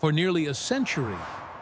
For nearly a century,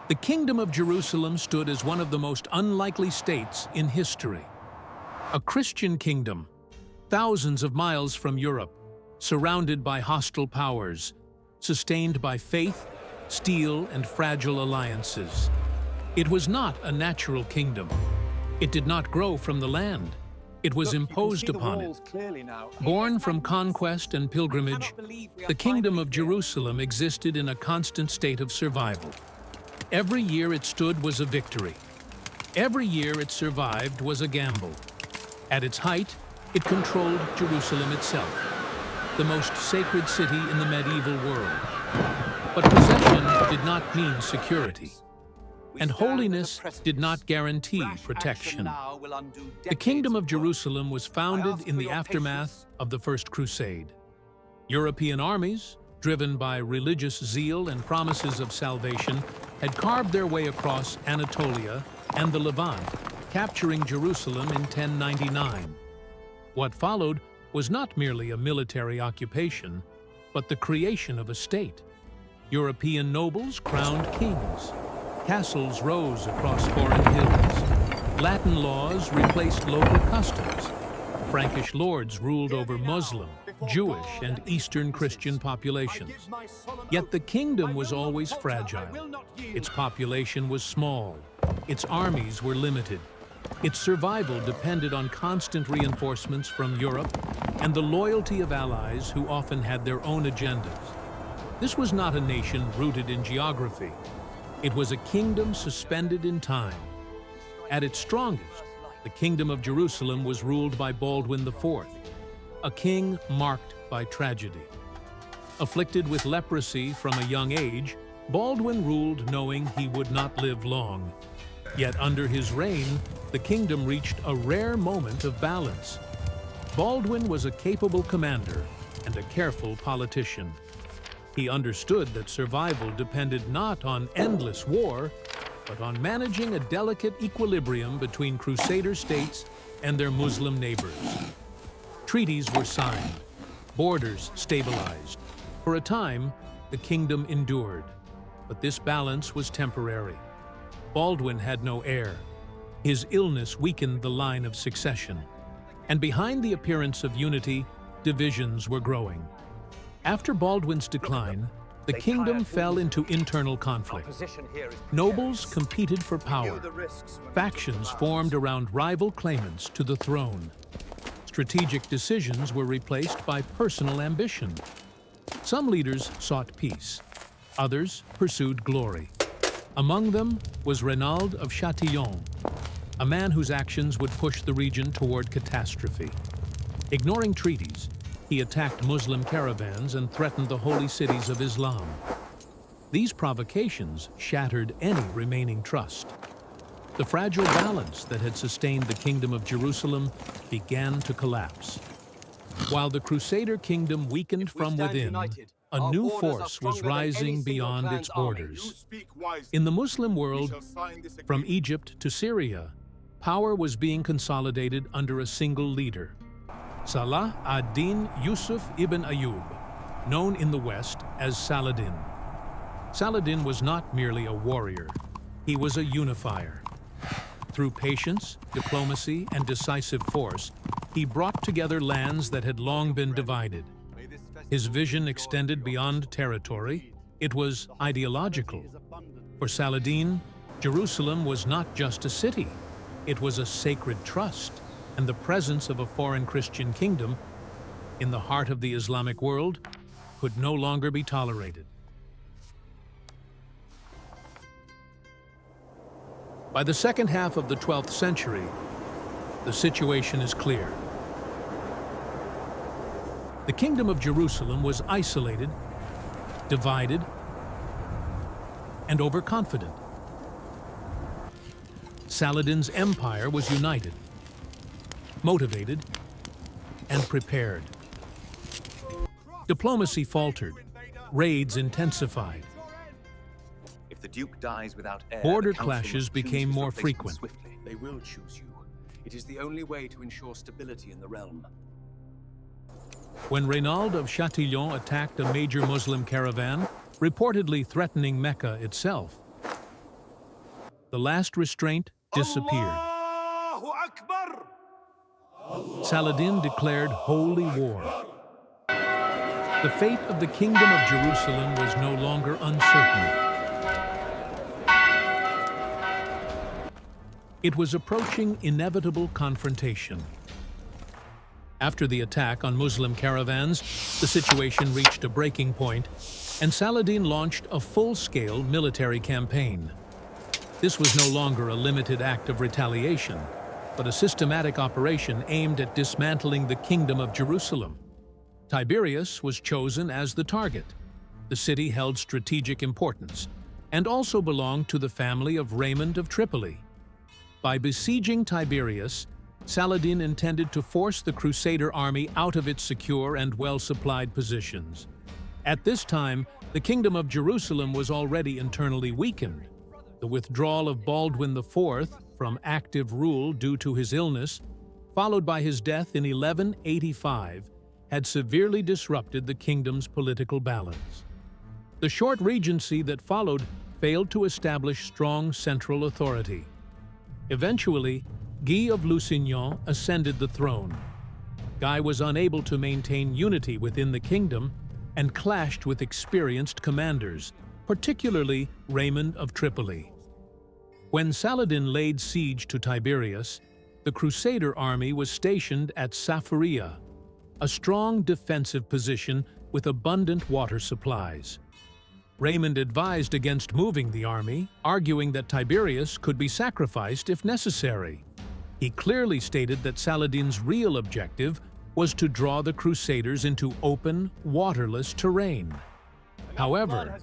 the Kingdom of Jerusalem stood as one of the most unlikely states in history. A Christian kingdom, thousands of miles from Europe, surrounded by hostile powers, sustained by faith, steel, and fragile alliances. It was not a natural kingdom. It did not grow from the land. It was imposed upon it. Born from conquest and pilgrimage, the Kingdom of Jerusalem existed in a constant state of survival. Every year it stood was a victory. Every year it survived was a gamble. At its height, it controlled Jerusalem itself, the most sacred city in the medieval world. But possession did not mean security, and holiness did not guarantee protection. The Kingdom of Jerusalem was founded in the aftermath of the First Crusade. European armies, driven by religious zeal and promises of salvation, had carved their way across Anatolia and the Levant, capturing Jerusalem in 1099. What followed was not merely a military occupation, but the creation of a state. European nobles crowned kings. Castles rose across foreign hills. Latin laws replaced local customs. Frankish lords ruled over Muslim, Jewish, and Eastern Christian populations. Yet the kingdom was always fragile. Its population was small. Its armies were limited. Its survival depended on constant reinforcements from Europe and the loyalty of allies who often had their own agendas. This was not a nation rooted in geography. It was a kingdom suspended in time. At its strongest, the Kingdom of Jerusalem was ruled by Baldwin IV, a king marked by tragedy. Afflicted with leprosy from a young age, Baldwin ruled knowing he would not live long. Yet under his reign, the kingdom reached a rare moment of balance. Baldwin was a capable commander and a careful politician. He understood that survival depended not on endless war, but on managing a delicate equilibrium between Crusader states and their Muslim neighbors. Treaties were signed, borders stabilized. For a time, the kingdom endured, but this balance was temporary. Baldwin had no heir. His illness weakened the line of succession, and behind the appearance of unity, divisions were growing. After Baldwin's decline, the kingdom fell into internal conflict. Nobles competed for power. Factions formed around rival claimants to the throne. Strategic decisions were replaced by personal ambition. Some leaders sought peace. Others pursued glory. Among them was Renaud of Chatillon, a man whose actions would push the region toward catastrophe. Ignoring treaties, he attacked Muslim caravans and threatened the holy cities of Islam. These provocations shattered any remaining trust. The fragile balance that had sustained the Kingdom of Jerusalem began to collapse. While the Crusader kingdom weakened from within, a new force was rising beyond its borders. In the Muslim world, from Egypt to Syria, power was being consolidated under a single leader, Salah ad-Din Yusuf ibn Ayyub, known in the West as Saladin. Saladin was not merely a warrior, he was a unifier. Through patience, diplomacy, and decisive force, he brought together lands that had long been divided. His vision extended beyond territory. It was ideological. For Saladin, Jerusalem was not just a city. It was a sacred trust, and the presence of a foreign Christian kingdom in the heart of the Islamic world could no longer be tolerated. By the second half of the 12th century, the situation is clear. The Kingdom of Jerusalem was isolated, divided, and overconfident. Saladin's empire was united, motivated, and prepared. Diplomacy faltered, raids intensified. If the Duke dies without heir, Border the council clashes must choose became his more replacement frequent. swiftly. They will choose you. It is the only way to ensure stability in the realm. When Renaud of Chatillon attacked a major Muslim caravan, reportedly threatening Mecca itself. The last restraint disappeared. Allahu Akbar! Saladin declared holy war. The fate of the Kingdom of Jerusalem was no longer uncertain. It was approaching inevitable confrontation. After the attack on Muslim caravans, the situation reached a breaking point, and Saladin launched a full-scale military campaign. This was no longer a limited act of retaliation, but a systematic operation aimed at dismantling the Kingdom of Jerusalem. Tiberias was chosen as the target. The city held strategic importance and also belonged to the family of Raymond of Tripoli. By besieging Tiberias, Saladin intended to force the Crusader army out of its secure and well-supplied positions. At this time, the Kingdom of Jerusalem was already internally weakened. The withdrawal of Baldwin IV from active rule due to his illness, followed by his death in 1185, had severely disrupted the kingdom's political balance. The short regency that followed failed to establish strong central authority. Eventually, Guy of Lusignan ascended the throne. Guy was unable to maintain unity within the kingdom and clashed with experienced commanders, particularly Raymond of Tripoli. When Saladin laid siege to Tiberias, the Crusader army was stationed at Safaria, a strong defensive position with abundant water supplies. Raymond advised against moving the army, arguing that Tiberias could be sacrificed if necessary. He clearly stated that Saladin's real objective was to draw the Crusaders into open, waterless terrain. However,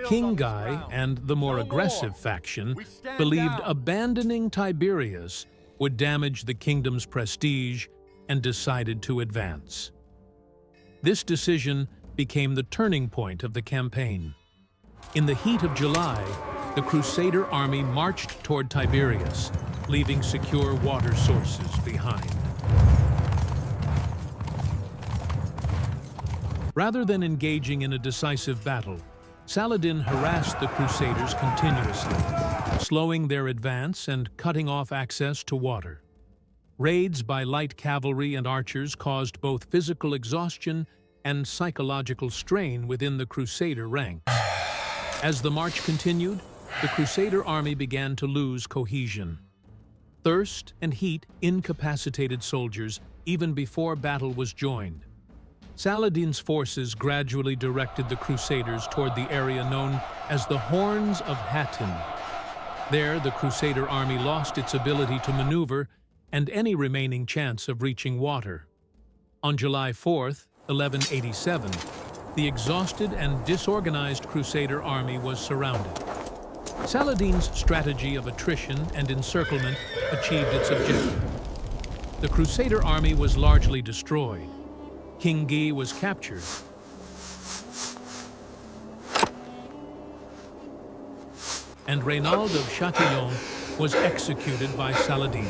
King Guy and the more aggressive faction believed abandoning Tiberias would damage the kingdom's prestige and decided to advance. This decision became the turning point of the campaign. In the heat of July, the Crusader army marched toward Tiberias, leaving secure water sources behind. Rather than engaging in a decisive battle, Saladin harassed the Crusaders continuously, slowing their advance and cutting off access to water. Raids by light cavalry and archers caused both physical exhaustion and psychological strain within the Crusader ranks. As the march continued, the Crusader army began to lose cohesion. Thirst and heat incapacitated soldiers even before battle was joined. Saladin's forces gradually directed the Crusaders toward the area known as the Horns of Hattin. There, the Crusader army lost its ability to maneuver and any remaining chance of reaching water. On July 4th, 1187, the exhausted and disorganized Crusader army was surrounded. Saladin's strategy of attrition and encirclement achieved its objective. The Crusader army was largely destroyed. King Guy was captured. And Reynald of Chatillon was executed by Saladin.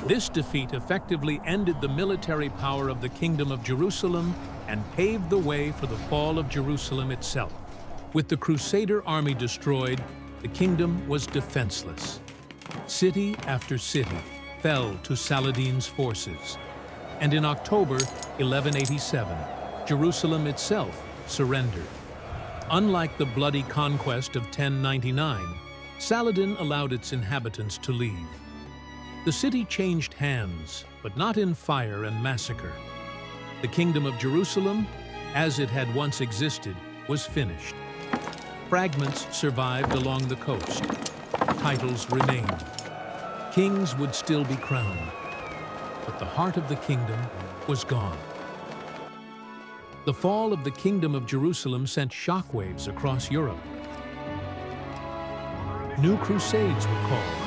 This defeat effectively ended the military power of the Kingdom of Jerusalem and paved the way for the fall of Jerusalem itself. With the Crusader army destroyed, the kingdom was defenseless. City after city fell to Saladin's forces. And in October 1187, Jerusalem itself surrendered. Unlike the bloody conquest of 1099, Saladin allowed its inhabitants to leave. The city changed hands, but not in fire and massacre. The Kingdom of Jerusalem, as it had once existed, was finished. Fragments survived along the coast. Titles remained. Kings would still be crowned, but the heart of the kingdom was gone. The fall of the Kingdom of Jerusalem sent shockwaves across Europe. New crusades were called.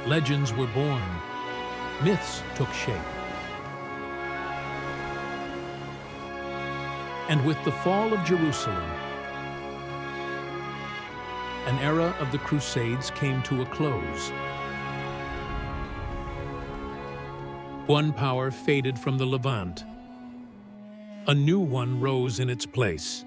Legends were born. Myths took shape. And with the fall of Jerusalem, an era of the Crusades came to a close. One power faded from the Levant. A new one rose in its place.